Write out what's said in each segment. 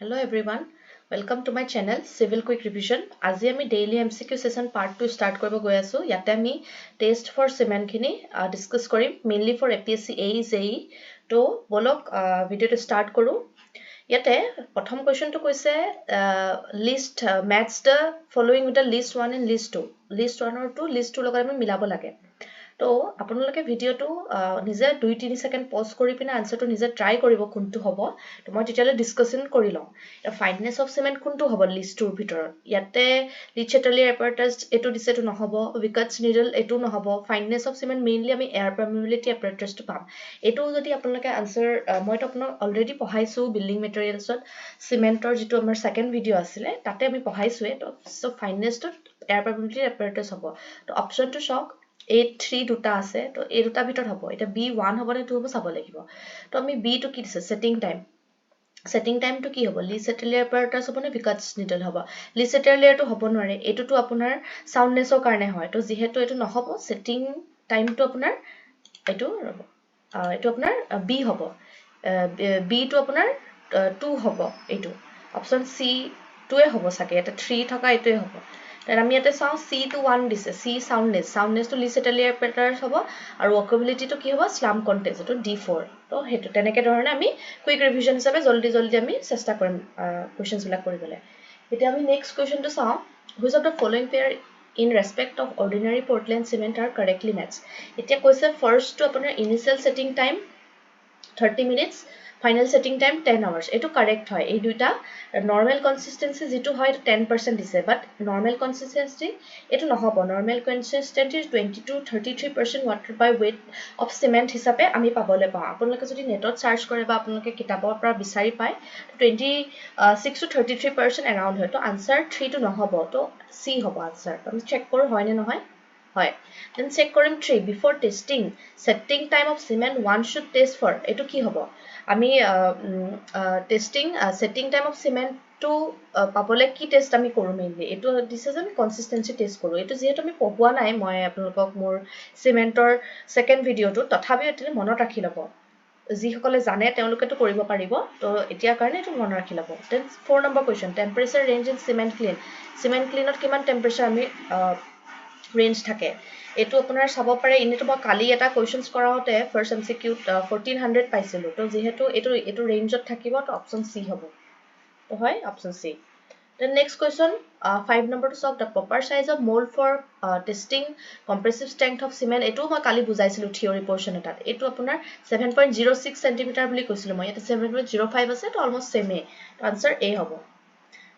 Hello everyone, welcome to my channel Civil Quick Revision. আজি আমি daily MCQ session part 2 start কৰিব গৈ আছো। ইয়াতে আমি test for cement খিনি discuss কৰিম mainly for APSC AE JEE। তো বলক ভিডিওটো start কৰো। ইয়াতে প্ৰথম কোৱেশ্চনটো কৈছে list match the following with the list 1 and list 2। list 1 আৰু 2 list 2 লগত আমি মিলাব লাগে। তো আপোনালোকে ভিডিওটো নিজে 2-3 সেকেন্ড পজ কৰি পিনে আনসাৰটো নিজে ট্ৰাই কৰিব কোনটো হ'ব। তো মই তেতিয়ালে ডিসকাশন কৰি লওঁ। ফাইনেস অফ সিমেন্ট কোনটো হ'ব লিষ্টৰ ভিতৰত। ইয়াতে লিচেটালিয়াৰ এপাৰেটাছ এটো দিছে তো নহব, উইকাটছ নিডল এটো নহব। ফাইনেস অফ সিমেন্ট মেইনলি আমি এয়াৰ পাৰমিবিলিটি এপাৰেটাছটো পাম। এটো যদি আপোনালোকে আনসাৰ মইতো আপোনাক অলৰেডি পঢ়াইছো বিল্ডিং মেটেৰিয়েলছত সিমেন্টৰ যেটো আমাৰ সেকেন্ড ভিডিও আছিলে তাতে আমি পঢ়াইছোৱে। তো সো ফাইনেসটো এয়াৰ পাৰমিবিলিটি এপাৰেটাছ হ'ব। তো অপচনটো চাওক A3 দুটা আছে তো এই দুটা ভিতৰত হ'ব। এটা B1 হ'ব নে 2 হ'ব চাব লাগিব। তো আমি B টো কি দিছে সেটিং টাইম। সেটিং টাইমটো কি হ'ব লিচেটালিয়াৰ এপাৰেটাছ হ'ব নে উইকাটছ নিডল হ'ব। লিচেটালিয়াৰটো হ'ব নোৱাৰে, এটোটো আপোনাৰ সাউন্ডনেছৰ কাৰণে হয়। তো যেহেতু এটো নহব সেটিং টাইমটো আপোনাৰ এটো আপোনাৰ B হ'ব। B টো আপোনাৰ 2 হ'ব। এটো অপচন C 2 এ হ'ব সাকে। এটা 3 থকা এটোৱে হ'ব। তার আমি ইয়াতে চাও C to 1 দিছে। C সাউন্ডনেস তো লিচেটালিয়াৰ এপাৰেটাছ হ'ব আৰু ওয়াকেবিলিটি তো কি হ'ব স্লাম কন্টেক্ট তো D4। তো হেতু তেনেকে ধৰণে আমি কুইক ৰিভিজন হিচাপে জলদি আমি চেষ্টা কৰিম কোৱেশ্চনছ বিলাক কৰিবলৈ। এতিয়া আমি নেক্সট কোৱেশ্চনটো চাও which of the following pair in respect of ordinary Portland cement are correctly matched। এতিয়া কৈছে ফাৰ্স্ট তো আপোনাৰ initial setting time 30 minutes, final setting time 10 hours। এটো correct হয়। এই দুইটা normal consistency যেটো হয় 10% দিছে, but normal consistency এটো নহব। normal consistency 20 to 33% water by weight of cement হিচাপে আমি পাবলে পাওঁ। আপোনালোকে যদি নেটত সাৰ্চ কৰে বা আপোনালোকে কিতাপৰ পৰা বিচাৰি পায় 26 to 33% around হয়। তো আনসাৰ 3 টো নহব। তো C হ'ব আনসাৰ। আমি চেক কৰো হয় নে নহয়। হয়। Then check কৰিম 3 before testing setting time of cement one should test for এটো কি হ'ব। আমি testing setting time of cement to পাবলে কি টেস্ট আমি কৰো মেইনলি এটো ডিসিজন কনসিস্টেন্সি টেস্ট কৰো। এটো যেহেতু আমি পঢ়ুৱা নাই মই আপোনালোকক মোৰ সিমেন্টৰ সেকেন্ড ভিডিওটো তথাপিও এটো মনত ৰাখি লব। যিসকলে জানে তেওঁলোকেতো কৰিব পাৰিব। তো এতিয়া কাৰণে এটো মনত ৰাখি লব। Then 4 number question temperature range in cement clean. Cement ক্লিনত কিমান টেম্পাৰেচাৰ আমি ৰেঞ্জ থাকে। এটো আপোনাৰ চাব পাৰে ইনেটো মই কালি এটা কোৱেশ্চনছ কৰাওতে ফাৰ্স্ট এমসিকিউ 1400 পাইছিলো। তো যেহেতু এটো ৰেঞ্জত থাকিব তো অপচন C হ'ব। তো হয় option C। The next question 5 number to solve the proper size of mold for testing compressive strength of cement এটো মই কালি বুজাইছিলো থিওৰি পোৰশন এটাত। এটো আপোনাৰ 7.06 cm বুলি কৈছিলো মই। এটা 7.05 আছে তো অলমোস্ট সেমে। তো আনসাৰ A হ'ব।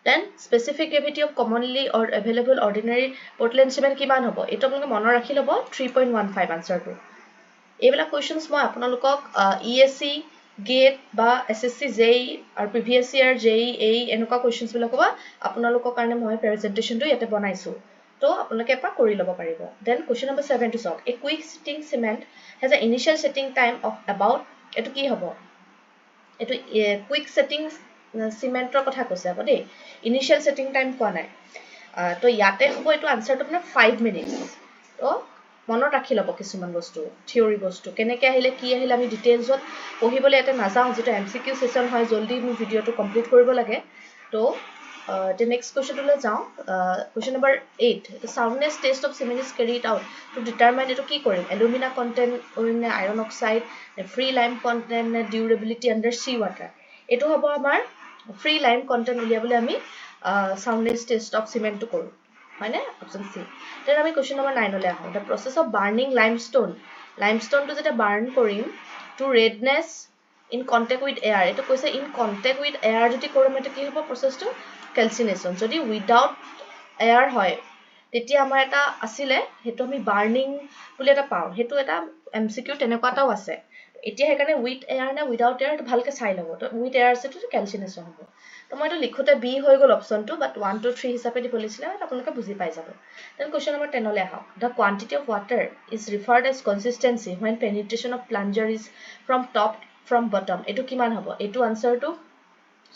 Then specific gravity of commonly or available ordinary Portland cement কিমান হ'ব। এটো আপোনালোকে মনত ৰাখি লব 3.15 আনসাৰটো। এইবিলাক কোৱেশ্চনছ মই আপোনালোকক ESC গেট বা SSC JEE আৰু PVSC আৰু JEE AE এনেকুৱা কোৱেশ্চনছ বিলাক হ'ব আপোনালোকৰ কাৰণে মই প্ৰেজেন্টেশনটো ইয়াতে বনাইছো। তো আপোনালোকে এপা কৰি লব পাৰিব। Then question number 7 to solve a quick setting cement has an initial setting time of about এটো কি হ'ব। এটো কুইক সেটিং সিমেন্টৰ কথা কৈছে আকৌ দেই। ইনিশিয়াল সেটিং টাইম কোৱা নাই। তো ইয়াতে হ'ব এটো আনসাৰটো আপোনাৰ 5 মিনিটস। তো মনত ৰাখি লব কিছুমান বস্তু থিওৰি বস্তু কেনেকে আহিলে কি আহিলে আমি ডিটেইলছত পঢ়িবলৈ এতে নাযাওঁ। যেটো এমসিকিউ সেশন হয় জলদি মোৰ ভিডিওটো কমপ্লিট কৰিব লাগে। তো the next question লৈ যাওঁ question number 8 the soundness test of cement is carried out to determine এটো কি কৰিম alumina content কৰিম নে iron oxide নে free lime content নে durability under sea water। এটো হ'ব আমাৰ free lime content উলিয়াবলৈ আমি soundness test of cement টো কৰো হয় নে অপচন C। then আমি question number 9 লৈ আহো the process of burning limestone টো যেটা বাৰ্ন কৰিম to redness in contact with air এটো কৈছে in contact with air যদি কৰিম এটো কি হ'ব প্ৰসেসটো ক্যালচিনেশন। যদি উইদাউট এয়াৰ হয় তেতিয়া আমাৰ এটা আছিলে হেতু আমি বাৰ্নিং বুলি এটা পাও। হেতু এটা এমসিকিউ তেনেকুৱাটাও আছে। এতিয়া হেকাৰণে উইথ এয়াৰ না উইদাউট এয়াৰ ভালকে চাই লব। তো উইথ এয়াৰ আছে তো ক্যালচিনেশন হ'ব। তো মই তো লিখোতে B হৈ গল অপচনটো বাট 1 2 3 হিচাপে দিব লিছিলে আপোনালোকে বুজি পাই যাব। দেন কোৱেশ্চন নম্বৰ 10 লৈ আহক the quantity of water is referred as consistency when penetration of plunger is from top from bottom এটো কিমান হ'ব। এটো আনসাৰটো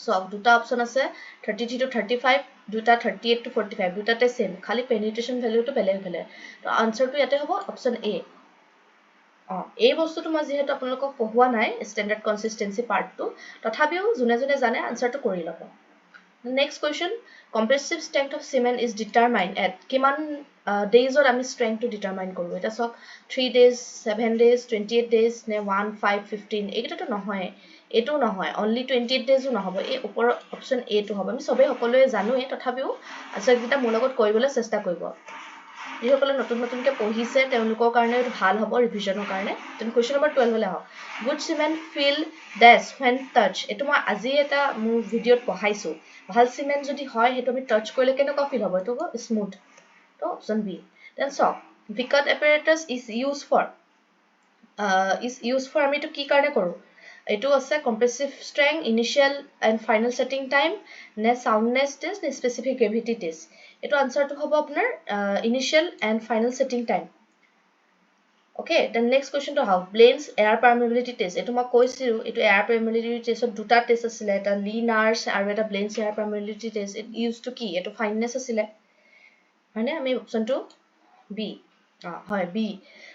সব দুটা অপচন আছে 33 to 35 দুটা 38 to 45 দুটাতে সেম খালি পেনিট্রেশন ভ্যালুটো বেলেগ বেলেগ। তো আনসারটো ইয়াতে হ'ব অপচন A। এই বস্তুটো মই যেহেতু আপোনালোকক পঢ়োৱা নাই স্ট্যান্ডাৰ্ড কনসিস্টেন্সি পাৰ্টটো তথাপিও জুনে জুনে জানে আনসাৰটো কৰি লব next question compressive strength of cement is determined at কিমান ডেজৰ আমি স্ট্ৰেংথটো ডিটাৰমাইন কৰো এটা সক 3 ডেজ 7 ডেজ 28 ডেজ নে 1 5 15 এইটো নহয় এটো নহয় অনলি 28 ডেজও নহব এই ওপৰ অপশন এ টো হ'ব আমি সবে সকলোৱে জানোৱে তথাপিও আচলতে মোৰ লগত কৰিবলৈ চেষ্টা কৰিব যিসকলে নতুন নতুনকে পঢ়িছে তেওঁলোকৰ কাৰণে ভাল হ'ব ৰিভিজনৰ কাৰণে তেন কোৱেশ্চন নম্বৰ 12 লৈ আহক গুড সিমেন্ট ফিল ডেশ when touch এটো মই আজি এটা মোৰ ভিডিওত পঢ়াইছো ভাল সিমেন্ট যদি হয় হেটো আমি টাচ কৰিলে কেনেকুৱা ফিল হ'ব এটো স্মুথ তো অপশন বি দেন সক V cut apparatus is used for আমি তো কি কাৰণে কৰো এটো আছে compressive strength initial and final setting time নে soundness test নে specific gravity test এটো আনসারটো হ'ব আপোনাৰ initial and final setting time okay then next question to how Blaine's air permeability test এটো মই কৈছিলো এটো air permeability test দুটা টেষ্ট আছিল এটা Lienars আৰু এটা Blaine's air permeability test it used to কি এটো fineness আছিল মানে আমি অপশনটো B হয় B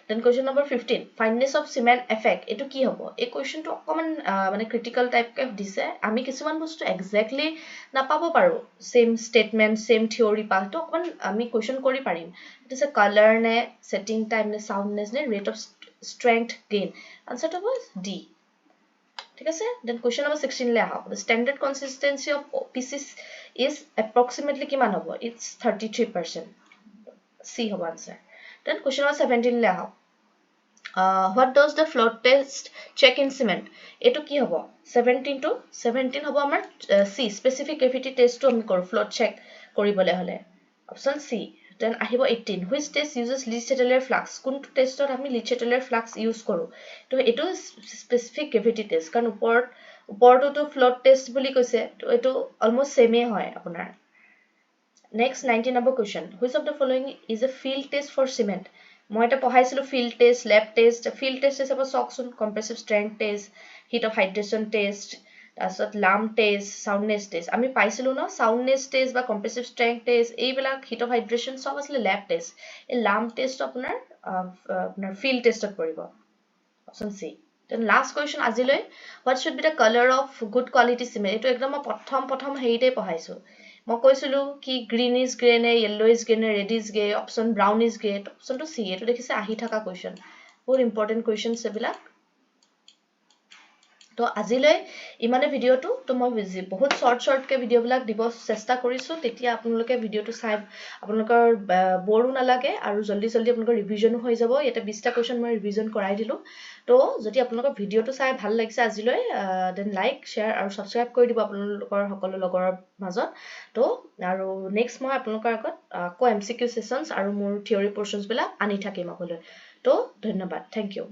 then question number 15 fineness of cement effect এটো কি হ'ব এই কোৱেশ্চনটো অকমান মানে ক্ৰিটিক্যাল টাইপ কে দিছে আমি কিছুমান বস্তু এক্স্যাক্টলি নাপাব পাৰো সেম স্টেটমেন্ট সেম থিওৰি পাটো অকমান আমি কোৱেশ্চন কৰি পাৰিম ইট ইজ এ কালাৰ নে সেটিং টাইম নে সাউন্ডনেস নে ৰেট অফ স্ট্ৰেংথ গেইন আনসাৰটো হ'ব D ঠিক আছে দেন কোৱেশ্চন নম্বৰ 16 লে আহক the standard consistency of OPC is approximately কিমান হ'ব it's 33% C হ'ব answer then question number 17 le aho what does the float test check in cement eto ki hobo 17 hobo amar C specific gravity test to ami kor float check koribole hole option C then ahibo 18 which test uses Leach-Tetley flux kun test ot ami Leach-Tetley flux use koru to eto specific gravity test kan upor to float test boli koise to eto almost same e hoy apunar Next 19 number question. Which of the following is a field test for cement? মই এটা পঢ়াইছিলো field test, lab test. Field test হিচাপে চাওকচোন compressive strength test, heat of hydration test, তাৰপিছত lump test, soundness test. আমি পাইছিলো ন soundness test বা compressive strength test এইবিলাক heat of hydration সব আছিলে lab test. এই lump test আপোনাৰ field testত পৰিব. Option C. Then last question আজিলৈ what should be the color of good quality cement? এইটো একদম মই প্ৰথম হেইতে পঢ়াইছো মই কৈছিলো কি গ্ৰীন ইজ গ্ৰে নে yellow is grey নে red is grey option brown is grey option to C এটো দেখিছে আহি থাকা কোৱেশ্চন বহুত ইম্পৰ্টেন্ট কোৱেশ্চনস এবিলা তো আজিলৈ ইমানে ভিডিওটো তো মই বহুত শৰ্ট কে ভিডিও বিলাক দিব চেষ্টা কৰিছো তেতিয়া আপোনালোকে ভিডিওটো চাই আপোনালোকৰ বৰো নালাগে আৰু জলদি আপোনালোকৰ ৰিভিজন হৈ যাব এটা 20টা কোৱেশ্চন মই ৰিভিজন কৰাই দিলো তো যদি আপোনালোকৰ ভিডিওটো চাই ভাল লাগিছে আজিলৈ দেন লাইক শেয়াৰ আৰু সাবস্ক্ৰাইব কৰি দিব আপোনালোকৰ সকলো লগৰ মাজত তো আৰু নেক্সট মই আপোনালোকৰ আগত আকৌ এমসিকিউ সেশনস আৰু মোৰ থিওৰি পৰ্চনস বিলাক আনি থাকিম আগলৈ তো ধন্যবাদ থ্যাংক ইউ